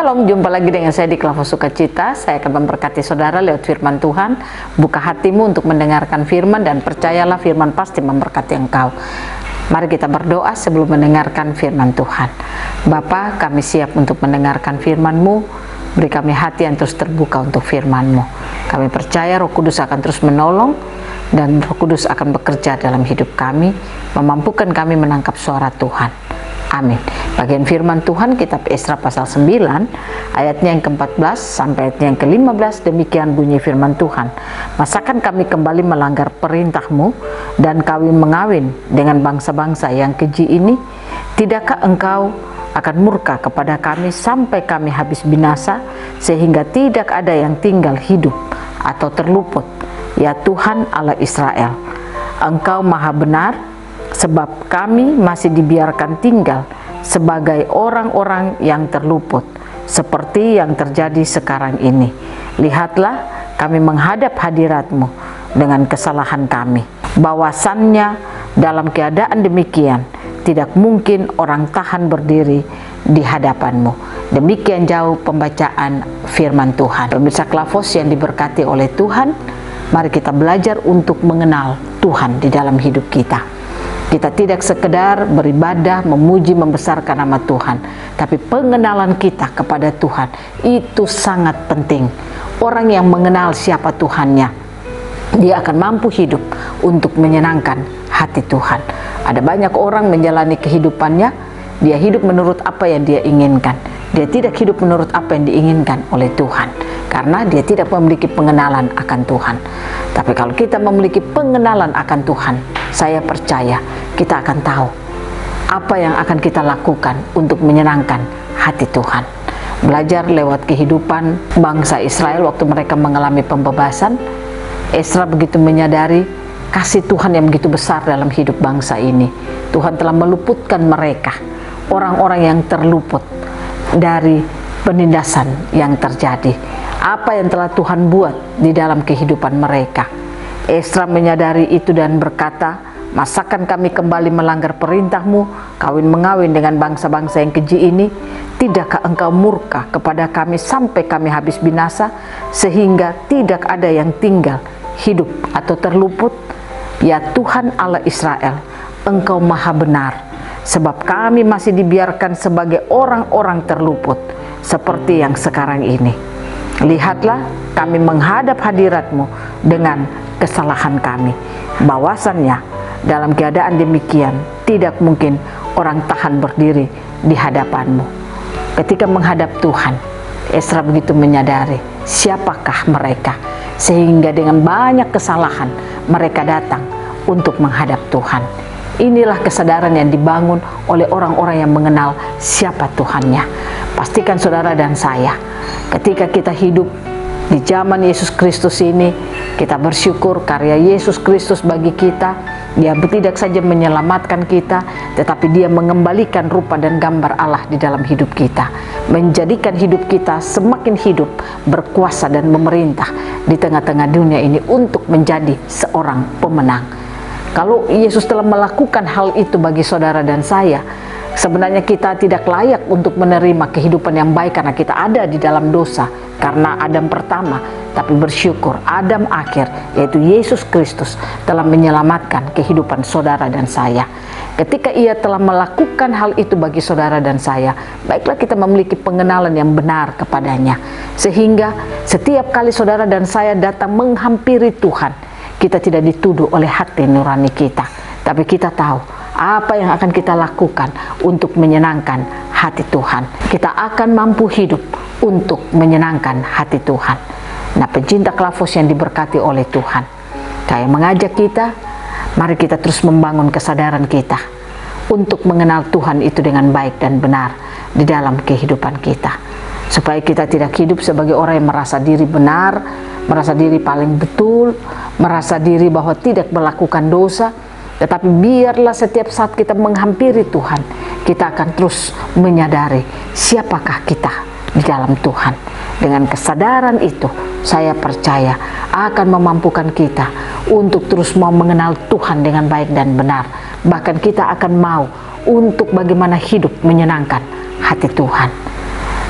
Shalom, jumpa lagi dengan saya di Klavos Sukacita. Saya akan memberkati saudara lewat firman Tuhan. Buka hatimu untuk mendengarkan firman dan percayalah firman pasti memberkati engkau. Mari kita berdoa sebelum mendengarkan firman Tuhan. Bapa, kami siap untuk mendengarkan firman-Mu. Beri kami hati yang terus terbuka untuk firman-Mu. Kami percaya Roh Kudus akan terus menolong dan Roh Kudus akan bekerja dalam hidup kami, memampukan kami menangkap suara Tuhan. Amin. Bagian firman Tuhan kitab Esra pasal 9 ayatnya yang ke-14 sampai ayatnya yang ke-15, demikian bunyi firman Tuhan. Masakan kami kembali melanggar perintah-Mu dan kawin mengawin dengan bangsa-bangsa yang keji ini? Tidakkah Engkau akan murka kepada kami sampai kami habis binasa, sehingga tidak ada yang tinggal hidup atau terluput? Ya Tuhan Allah Israel, Engkau maha benar, sebab kami masih dibiarkan tinggal sebagai orang-orang yang terluput, seperti yang terjadi sekarang ini. Lihatlah, kami menghadap hadirat-Mu dengan kesalahan kami. Bahwasannya dalam keadaan demikian, tidak mungkin orang tahan berdiri di hadapan-Mu. Demikian jauh pembacaan firman Tuhan. Pemirsa Klavos yang diberkati oleh Tuhan, mari kita belajar untuk mengenal Tuhan di dalam hidup kita. Kita tidak sekedar beribadah, memuji, membesarkan nama Tuhan, tapi pengenalan kita kepada Tuhan itu sangat penting. Orang yang mengenal siapa Tuhannya, dia akan mampu hidup untuk menyenangkan hati Tuhan. Ada banyak orang menjalani kehidupannya, dia hidup menurut apa yang dia inginkan. Dia tidak hidup menurut apa yang diinginkan oleh Tuhan, karena dia tidak memiliki pengenalan akan Tuhan. Tapi kalau kita memiliki pengenalan akan Tuhan, saya percaya kita akan tahu apa yang akan kita lakukan untuk menyenangkan hati Tuhan. Belajar lewat kehidupan bangsa Israel waktu mereka mengalami pembebasan, Esra begitu menyadari kasih Tuhan yang begitu besar dalam hidup bangsa ini. Tuhan telah meluputkan mereka, orang-orang yang terluput dari penindasan yang terjadi. Apa yang telah Tuhan buat di dalam kehidupan mereka. Esra menyadari itu dan berkata, masakan kami kembali melanggar perintah-Mu, kawin mengawin dengan bangsa-bangsa yang keji ini? Tidakkah Engkau murka kepada kami sampai kami habis binasa, sehingga tidak ada yang tinggal hidup atau terluput? Ya Tuhan Allah Israel, Engkau maha benar, sebab kami masih dibiarkan sebagai orang-orang terluput, seperti yang sekarang ini. Lihatlah, kami menghadap hadirat-Mu dengan kesalahan kami. Bahwasannya dalam keadaan demikian, tidak mungkin orang tahan berdiri di hadapan-Mu. Ketika menghadap Tuhan, Esra begitu menyadari siapakah mereka, sehingga dengan banyak kesalahan mereka datang untuk menghadap Tuhan. Inilah kesadaran yang dibangun oleh orang-orang yang mengenal siapa Tuhannya. Pastikan saudara dan saya, ketika kita hidup di zaman Yesus Kristus ini, kita bersyukur karya Yesus Kristus bagi kita. Dia tidak saja menyelamatkan kita, tetapi Dia mengembalikan rupa dan gambar Allah di dalam hidup kita, menjadikan hidup kita semakin hidup, berkuasa dan memerintah di tengah-tengah dunia ini untuk menjadi seorang pemenang. Kalau Yesus telah melakukan hal itu bagi saudara dan saya, sebenarnya kita tidak layak untuk menerima kehidupan yang baik karena kita ada di dalam dosa, karena Adam pertama. Tapi bersyukur Adam akhir, yaitu Yesus Kristus, telah menyelamatkan kehidupan saudara dan saya. Ketika Ia telah melakukan hal itu bagi saudara dan saya, baiklah kita memiliki pengenalan yang benar kepadanya, sehingga setiap kali saudara dan saya datang menghampiri Tuhan, kita tidak dituduh oleh hati nurani kita, tapi kita tahu apa yang akan kita lakukan untuk menyenangkan hati Tuhan. Kita akan mampu hidup untuk menyenangkan hati Tuhan. Nah, pencinta Klavos yang diberkati oleh Tuhan, saya mengajak kita, mari kita terus membangun kesadaran kita untuk mengenal Tuhan itu dengan baik dan benar di dalam kehidupan kita, supaya kita tidak hidup sebagai orang yang merasa diri benar, merasa diri paling betul, merasa diri bahwa tidak melakukan dosa. Tetapi biarlah setiap saat kita menghampiri Tuhan, kita akan terus menyadari siapakah kita di dalam Tuhan. Dengan kesadaran itu, saya percaya akan memampukan kita untuk terus mau mengenal Tuhan dengan baik dan benar. Bahkan kita akan mau untuk bagaimana hidup menyenangkan hati Tuhan.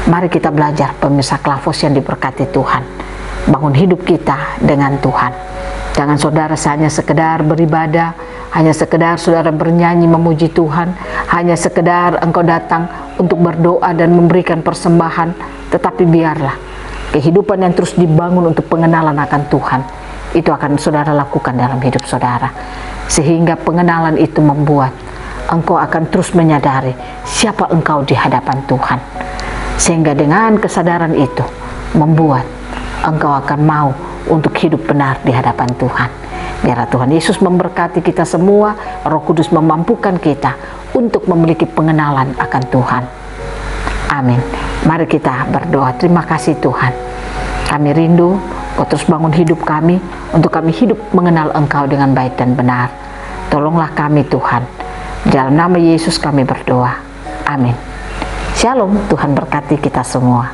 Mari kita belajar, pemirsa Klavos yang diberkati Tuhan, bangun hidup kita dengan Tuhan. Jangan saudara hanya sekedar beribadah, hanya sekedar saudara bernyanyi memuji Tuhan, hanya sekedar engkau datang untuk berdoa dan memberikan persembahan, tetapi biarlah kehidupan yang terus dibangun untuk pengenalan akan Tuhan, itu akan saudara lakukan dalam hidup saudara. Sehingga pengenalan itu membuat engkau akan terus menyadari siapa engkau di hadapan Tuhan. Sehingga dengan kesadaran itu membuat engkau akan mau untuk hidup benar di hadapan Tuhan. Biarlah Tuhan Yesus memberkati kita semua, Roh Kudus memampukan kita untuk memiliki pengenalan akan Tuhan. Amin. Mari kita berdoa. Terima kasih Tuhan, kami rindu Kau terus bangun hidup kami, untuk kami hidup mengenal Engkau dengan baik dan benar. Tolonglah kami Tuhan. Dalam nama Yesus kami berdoa. Amin. Shalom, Tuhan berkati kita semua.